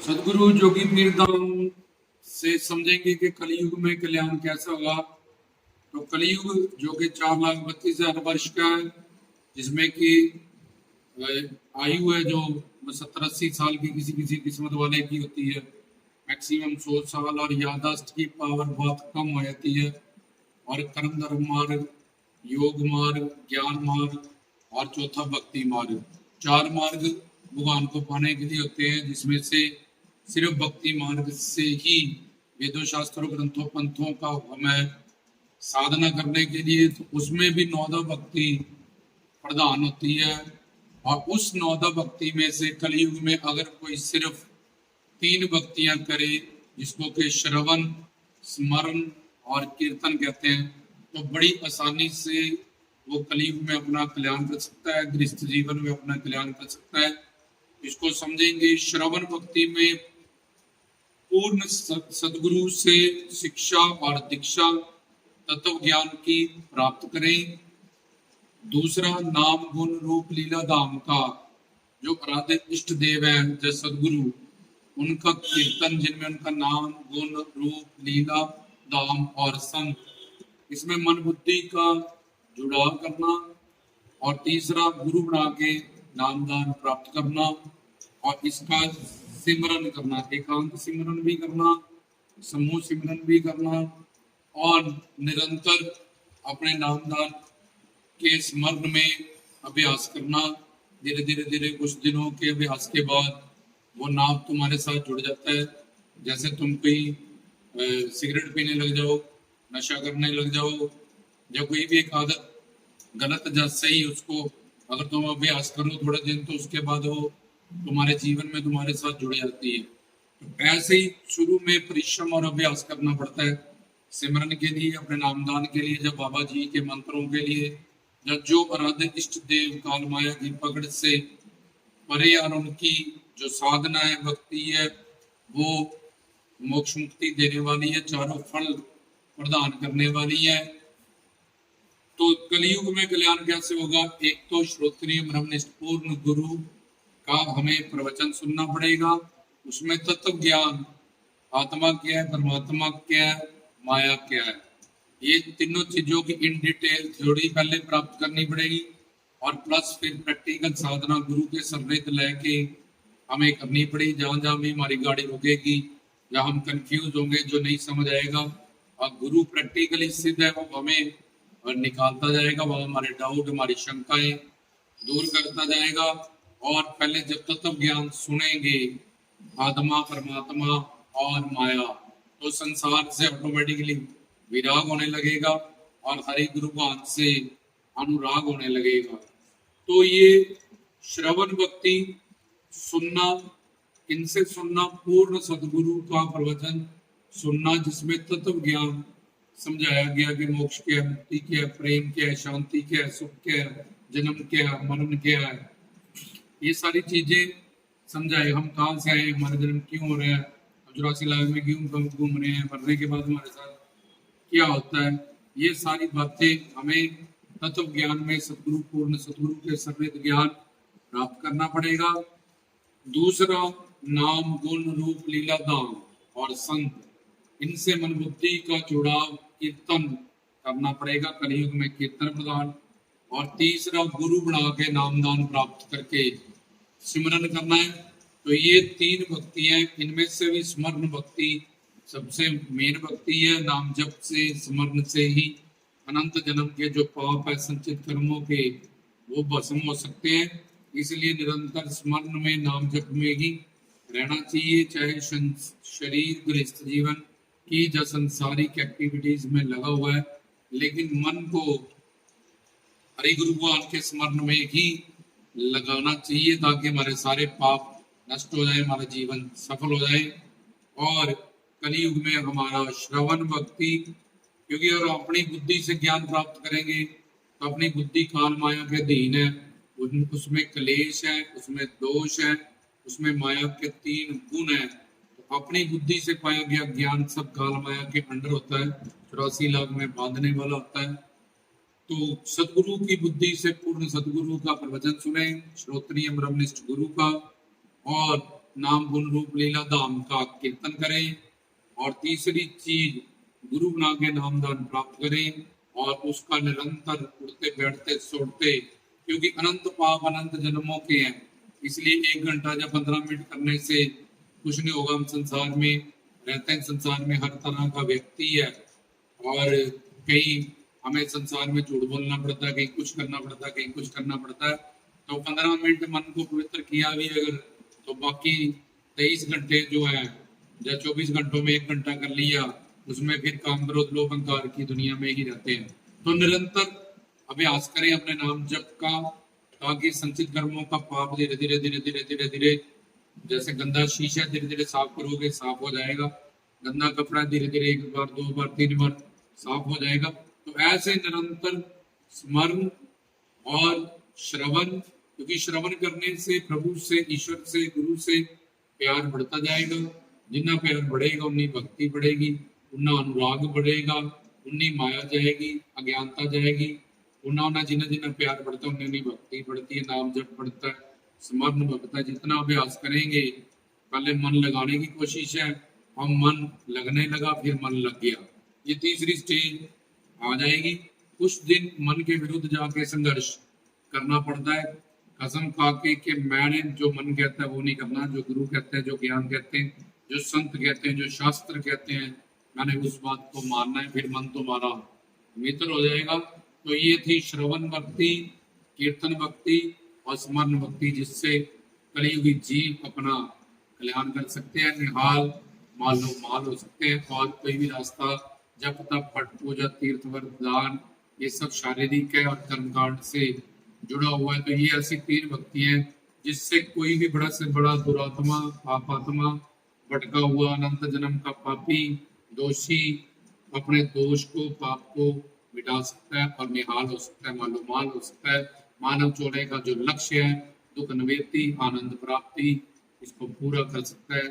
सदगुरु जोगी पीर धाम से समझेंगे कि कलयुग में कल्याण कैसा होगा। तो कलयुग जो कि 4,32,000 वर्ष का है, जिसमें कि आयु है जो 70-80 साल की किसी किसी किस्मत वाले की होती है, मैक्सिमम 100 साल, और यादाश्त की पावर बहुत कम हो जाती है। और कर्म धर्म मार्ग, योग मार्ग, ज्ञान मार्ग और चौथा भक्ति मार्ग, 4 मार्ग भगवान को पाने के लिए होते हैं, जिसमें से सिर्फ भक्ति मार्ग से ही वेदों शास्त्रों ग्रंथों पंथों का हमें साधना करने के लिए, तो उसमें भी नौदा भक्ति प्रधान होती है। और उस नौदा भक्ति में से कलयुग में अगर कोई सिर्फ 3 भक्तियां करे, जिसको के श्रवण, स्मरण और कीर्तन कहते हैं, तो बड़ी आसानी से वो कलयुग में अपना कल्याण कर सकता है, गृहस्थ जीवन में अपना कल्याण कर सकता है। इसको समझेंगे। श्रवण भक्ति में पूर्ण सदगुरु से शिक्षा और दीक्षा तत्व ज्ञान की प्राप्त करें। दूसरा, नाम गुण रूप लीला धाम का जो आराध्य इष्ट देव है जैसे सदगुरु, उनका कीर्तन, जिनमें उनका नाम गुण रूप लीला धाम और संत, इसमें मन बुद्धि का जुड़ाव करना। और तीसरा, गुरु बना के नामदान प्राप्त करना और इसका सिमरन करना, एकांत सिमरन भी करना, समूह सिमरन भी करना, और निरंतर अपने नामदान के स्मरण में अभ्यास करना। धीरे धीरे धीरे कुछ दिनों के अभ्यास के बाद वो नाम तुम्हारे साथ जुड़ जाता है। जैसे तुम कोई सिगरेट पीने लग जाओ, नशा करने लग जाओ, या कोई भी एक आदत गलत या सही, उसको अगर तुम अभ्यास करो थोड़े दिन, तो उसके बाद वो तुम्हारे जीवन में तुम्हारे साथ जुड़ जाती है। तो ऐसे ही शुरू में परिश्रम और अभ्यास करना पड़ता है सिमरन के लिए, अपने नामदान के लिए, जब बाबा जी के मंत्रों के लिए, जब जो आराध्य इष्ट देव काल माया की पकड़ से परे और उनकी जो साधना है, भक्ति है, वो मोक्ष मुक्ति देने वाली है, चारों फल प्रदान करने वाली है। तो कलयुग में कल्याण कैसे होगा? एक तो श्रोत्रिय ब्रह्मनिष्ठ पूर्ण गुरु का हमें प्रवचन सुनना पड़ेगा, उसमें तत्व ज्ञान, आत्मा क्या है, परमात्मा क्या है, माया क्या है, ये तीनों चीजों की इन डिटेल थ्योरी पहले प्राप्त करनी पड़ेगी। और प्लस फिर प्रैक्टिकल साधना गुरु के संवेद लेके हमें करनी पड़ेगी। जहां जहां भी हमारी गाड़ी रुकेगी, जहां हम कंफ्यूज होंगे, जो नहीं समझ आएगा, और गुरु प्रैक्टिकली सिद्ध है, वो हमें और निकालता जाएगा, वह हमारे डाउट, हमारी शंकाएं दूर करता जाएगा। और पहले जब तत्व ज्ञान सुनेंगे, आत्मा, परमात्मा और माया, तो संसार से ऑटोमेटिकली विराग होने लगेगा और हरि गुरु भान से अनुराग होने लगेगा। तो ये श्रवण भक्ति सुनना, इनसे सुनना, पूर्ण सदगुरु का प्रवचन सुनना, जिसमें तत्व ज्ञान समझाया गया कि मोक्ष क्या है, मुक्ति क्या है, प्रेम क्या है, शांति क्या है, सुख क्या है, जन्म क्या है, मरण क्या है, ये सारी चीजें समझाए। हम कहाँ से आए, हमारा जन्म क्यों हो रहा है, 84 लाख में क्यों घूम रहे हैं, मरने के बाद हमारे साथ क्या होता है, ये सारी बातें हमें तत्व ज्ञान में सदगुरु, पूर्ण सदगुरु के सर्वेद ज्ञान प्राप्त करना पड़ेगा। दूसरा, नाम गुण रूप लीला धाम और संत, इनसे मन बुद्धि का जुड़ाव, कीर्तन करना पड़ेगा, कलयुग में कीर्तन प्रदान। और तीसरा, गुरु बना के नामदान प्राप्त करके सिमरन करना है। तो ये 3 भक्तियां, इनमें से भी स्मरण भक्ति सबसे मेन भक्ति है। नाम जप से, स्मरण से ही अनंत जन्म के जो पाप है, संचित कर्मों के, वो भस्म हो सकते हैं। इसलिए निरंतर स्मरण में, नाम जप में ही रहना चाहिए, चाहे शरीर गृहस्थ जीवन की जो संसारिक एक्टिविटीज में लगा हुआ है, लेकिन मन को हरि गुरु भगवान के स्मरण में ही लगाना चाहिए, ताकि हमारे सारे पाप नष्ट हो जाए, हमारा जीवन सफल हो जाए। और कलयुग में हमारा श्रवण भक्ति, क्योंकि अगर अपनी बुद्धि से ज्ञान प्राप्त करेंगे, तो अपनी बुद्धि काल माया के अधीन है, उसमें क्लेश है, उसमें दोष है, उसमें माया के 3 गुण है। तो अपनी बुद्धि से पाया गया ज्ञान सब काल माया के अंडर होता है, 84 लाख में बांधने वाला होता है। तो सदगुरु की बुद्धि से पूर्ण सदगुरु का प्रवचन सुने, श्रोत्रिय ब्रह्मनिष्ठ गुरु का, और नाम गुण रूप लीला धाम का कीर्तन करें। और तीसरी चीज गुरु बना के नाम दान प्राप्त करें और उसका निरंतर उठते बैठते सोते, क्योंकि अनंत पाप अनंत जन्मों के हैं, इसलिए 1 घंटा या 15 मिनट करने से कुछ नहीं होगा। हम संसार में रहते हैं, संसार में हर तरह का व्यक्ति है और कहीं हमें संसार में झूठ बोलना पड़ता है, कहीं कुछ करना पड़ता है, कहीं कुछ करना पड़ता है। तो 15 मिनट मन को पवित्र किया भी अगर, तो बाकी 23 घंटे जो है या 24 घंटों में 1 घंटा कर लिया, उसमें फिर काम क्रोध लोभ अहंकार की दुनिया में ही रहते हैं। तो निरंतर अभ्यास करें अपने नाम जप का, ताकि संचित कर्मों का पाप धीरे धीरे धीरे धीरे धीरे धीरे, जैसे गंदा शीशा धीरे धीरे साफ करोगे साफ हो जाएगा, गंदा कपड़ा धीरे धीरे 1 बार 2 बार 3 बार साफ हो जाएगा। तो ऐसे निरंतर स्मरण और श्रवण, क्योंकि श्रवण करने से प्रभु से, ईश्वर से, गुरु से प्यार बढ़ता जाएगा। जितना प्यार बढ़ेगा उन्नी भक्ति बढ़ेगी, उन्ना अनुराग बढ़ेगा, उन्नी माया जाएगी, अज्ञानता जाएगी। उन्ना जिन्ना जिन्ना प्यार बढ़ता है उन्नी भक्ति बढ़ती है, नाम जप बढ़ता है, स्मरण बढ़ता है। जितना अभ्यास करेंगे, पहले मन लगाने की कोशिश है, हम मन लगने लगा, फिर मन लग गया, ये तीसरी स्टेज आ जाएगी। कुछ दिन मन के विरुद्ध जाके संघर्ष करना पड़ता है, कसम खा के कि मैंने जो मन कहता है वो नहीं करना, जो गुरु कहते हैं, जो ज्ञान कहते हैं, जो संत कहते हैं, जो शास्त्र कहते हैं, मैंने उस बात को मानना है, फिर मन तुम्हारा मित्र हो जाएगा। तो ये थी श्रवण भक्ति, कीर्तन भक्ति और स्मरण भक्ति, जिससे कलियुगी जीव अपना कल्याण कर सकते हैं, निहाल मालो माल हो सकते हैं। और कोई भी रास्ता जप तप पट पूजा तीर्थ वर्त दान ये सब शारीरिक है और कर्मकांड से जुड़ा हुआ है। तो ये ऐसी 3 भक्ति हैं जिससे कोई भी बड़ा से बड़ा दुरात्मा पापात्मा भटका हुआ अनंत जन्म का पापी दोषी अपने दोष को पाप को मिटा सकता है और निहाल हो सकता है, मालो माल हो सकता है। मानव चोले का जो लक्ष्य है दुख निवृत्ति आनंद प्राप्ति, इसको पूरा कर सकता है।